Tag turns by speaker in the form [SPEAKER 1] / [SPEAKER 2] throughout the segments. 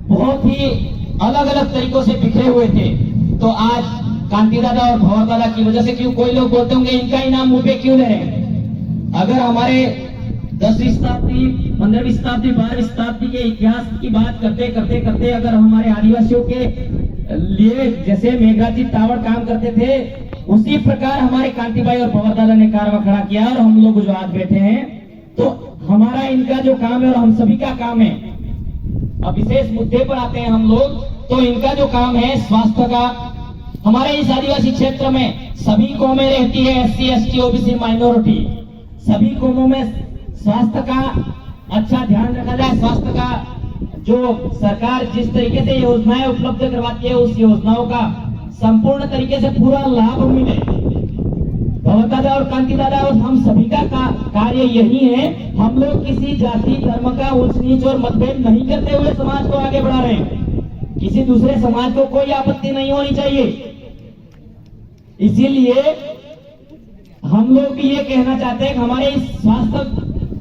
[SPEAKER 1] बहुत ही अलग अलग तरीकों से बिखरे हुए थे। तो आज कांति दादा और भंवर दादा की वजह से क्यों कोई लोग बोलते होंगे इनका इनाम मुंह पे क्यों ले रहे हैं। अगर हमारे 10वीं शताब्दी, 15वीं शताब्दी, 12वीं शताब्दी के इतिहास की बात करते करते करते अगर हमारे आदिवासियों के लिए जैसे मेघराज टावर काम करते थे, उसी प्रकार हमारे कांतिभाई और भंवर दादा ने कारवा खड़ा किया और हम लोग जो आज बैठे हैं, तो हमारा इनका जो काम है और हम सभी का काम है। अब विशेष मुद्दे पर आते हैं हम लोग, तो इनका जो काम है स्वास्थ्य का। हमारे इस आदिवासी क्षेत्र में सभी कौमें रहती है, SC, ST, OBC, माइनॉरिटी, सभी कौमों में स्वास्थ्य का अच्छा ध्यान रखा जाए। स्वास्थ्य का जो सरकार जिस तरीके से योजनाएं उपलब्ध करवाती है, उस योजनाओं का संपूर्ण तरीके से पूरा लाभ मिले। भंवर दादा और कांति दादा और हम सभी का कार्य यही है। हम लोग किसी जाति धर्म का ऊंच नीच और मतभेद नहीं करते हुए समाज को आगे बढ़ा रहे हैं। किसी दूसरे समाज को कोई आपत्ति नहीं होनी चाहिए। इसीलिए हम लोग भी ये कहना चाहते हैं कि हमारे इस स्वास्थ्य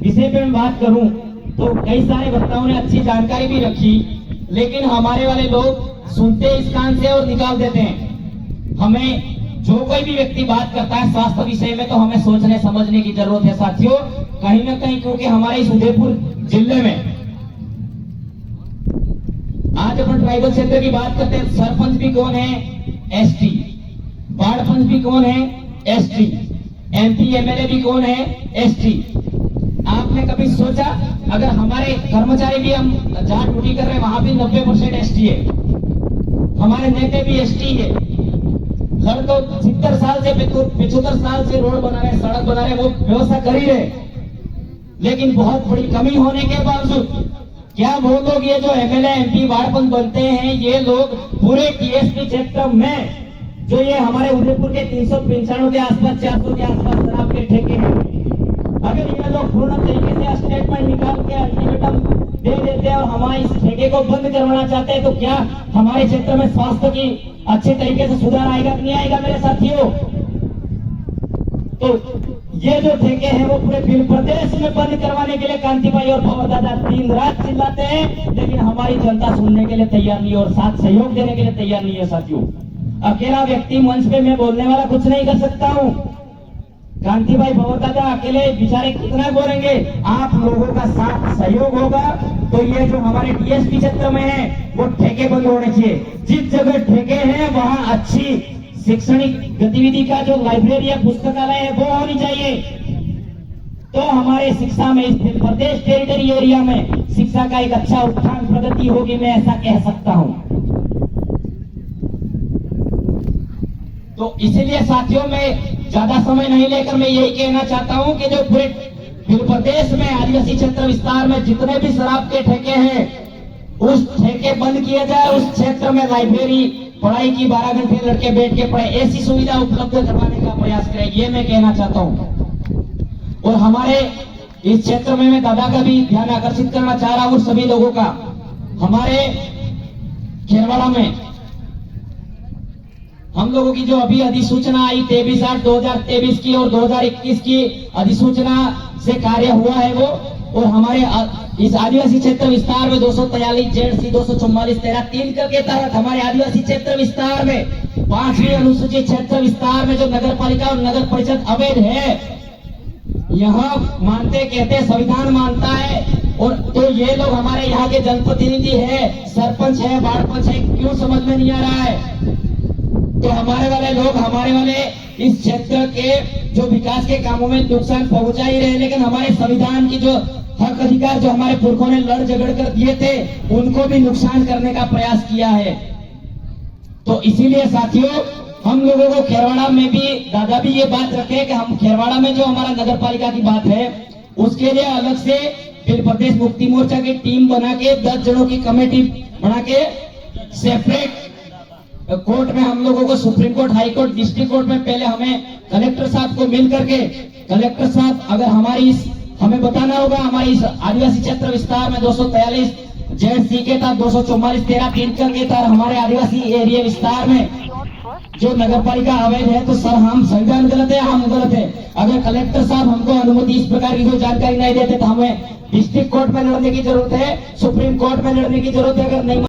[SPEAKER 1] विषय पे मैं बात करूं तो कई सारे वक्ताओं ने अच्छी जानकारी भी रखी, लेकिन हमारे वाले लोग सुनते इस कान से और निकाल देते हैं। हमें जो कोई भी व्यक्ति बात करता है स्वास्थ्य विषय में, तो हमें सोचने समझने की जरूरत है साथियों, कहीं ना कहीं, क्योंकि हमारे इस उदयपुर जिले में आज अपन ट्राइबल क्षेत्र की बात करते हैं। सरपंच भी कौन है? ST। वार्ड पंच भी कौन है? ST। MP MLA भी कौन है? ST। आपने कभी सोचा अगर हमारे कर्मचारी भी हम जहां ड्यूटी कर रहे हैं वहां भी 90% ST है, हमारे नेता भी ST है, लड़कों 70 साल से 75 साल से रोड बना रहे, सड़क बना रहे, वो व्यवस्था कर ही रहे, लेकिन बहुत बड़ी कमी होने के बावजूद क्या वो लोग ये जो MLA MP वार्ड पंच बनते हैं, ये लोग पूरे TSP क्षेत्र में जो ये हमारे उदयपुर के 395 के आसपास 400 के आसपास शराब के ठेके हैं, अगर ये लोग पूर्ण तरीके से स्टेटमेंट निकाल के अल्टीमेटम दे देते हैं और हमारे इस ठेके को बंद करवाना चाहते हैं, तो क्या हमारे क्षेत्र में स्वास्थ्य की अच्छे तरीके से सुधार आएगा कि नहीं आएगा मेरे साथियों? तो ये जो ठेके हैं वो पूरे बिल प्रदेश में बंद करवाने के लिए कांतिभाई और भंवर दादा दिन रात चिल्लाते हैं, लेकिन हमारी जनता सुनने के लिए तैयार नहीं है और साथ सहयोग देने के लिए तैयार नहीं है साथियों। अकेला व्यक्ति मंच पे मैं बोलने वाला कुछ नहीं कर सकता हूँ। कांतिभाई भंवर दादा अकेले बेचारे कितना बोलेंगे? आप लोगों का साथ सहयोग होगा तो ये जो हमारे TSP क्षेत्र में है वो ठेके बंद होने चाहिए। जिस जगह ठेके हैं वहां अच्छी शैक्षणिक गतिविधि का जो लाइब्रेरी या पुस्तकालय है वो होनी चाहिए, तो हमारे शिक्षा में इस प्रदेश टेरिटरी एरिया में शिक्षा का एक अच्छा उत्थान प्रगति होगी, मैं ऐसा कह सकता हूं। तो इसीलिए साथियों में ज्यादा समय नहीं लेकर मैं यही कहना चाहता हूं कि जो पूरे प्रदेश में आदिवासी क्षेत्र विस्तार में जितने भी शराब के ठेके हैं उस ठेके बंद किए जाए। उस क्षेत्र में लाइब्रेरी, पढ़ाई की 12 घंटे लड़के बैठ के पढ़े, ऐसी सुविधा उपलब्ध करवाने का प्रयास करें, ये मैं कहना चाहता हूं। और हमारे इस क्षेत्र में मैं दादा का भी ध्यान आकर्षित करना चाह रहा हूं सभी लोगों का। हमारे खेरवाड़ा में हम लोगों की जो अभी अधिसूचना आई 23/8/2023 की और 2021 की अधिसूचना से कार्य हुआ है वो, और हमारे इस आदिवासी क्षेत्र विस्तार में 243 ZC 244 13 3 के तहत हमारे आदिवासी क्षेत्र विस्तार में 5वीं अनुसूचित क्षेत्र विस्तार में जो नगर पालिका और नगर परिषद अवैध है, यहाँ मानते कहते संविधान मानता है, और तो ये लोग हमारे यहाँ के जनप्रतिनिधि है, सरपंच है, वार्ड पंच है, क्यों समझ में नहीं आ रहा है? तो हमारे वाले लोग हमारे वाले इस क्षेत्र के जो विकास के कामों में नुकसान पहुंचा ही रहे, लेकिन हमारे संविधान की जो हक अधिकार जो हमारे पुरखों ने लड़ झगड़ कर दिए थे उनको भी नुकसान करने का प्रयास किया है। तो इसीलिए साथियों हम लोगों को खेरवाड़ा में भी दादा भी ये बात रखे कि हम खेरवाड़ा में जो हमारा नगर पालिका की बात है उसके लिए अलग से फिर प्रदेश मुक्ति मोर्चा की टीम बना के 10 जनों की कमेटी बना के सेपरेट कोर्ट में हम लोगों को supreme court, high court, district court में पहले हमें कलेक्टर साहब को मिल करके, कलेक्टर साहब अगर हमारी इस हमें बताना होगा हमारे इस आदिवासी क्षेत्र विस्तार में 243 ZC के तहत 244 13 3 के तहत हमारे आदिवासी एरिया विस्तार में जो नगर पालिका अवैध है, तो सर हम संविधान गलत है, हम गलत है। अगर कलेक्टर साहब हमको अनुमति इस प्रकार की कोई जानकारी नहीं देते तो हमें डिस्ट्रिक्ट कोर्ट में लड़ने की जरूरत है, सुप्रीम कोर्ट में लड़ने की जरूरत है। अगर नहीं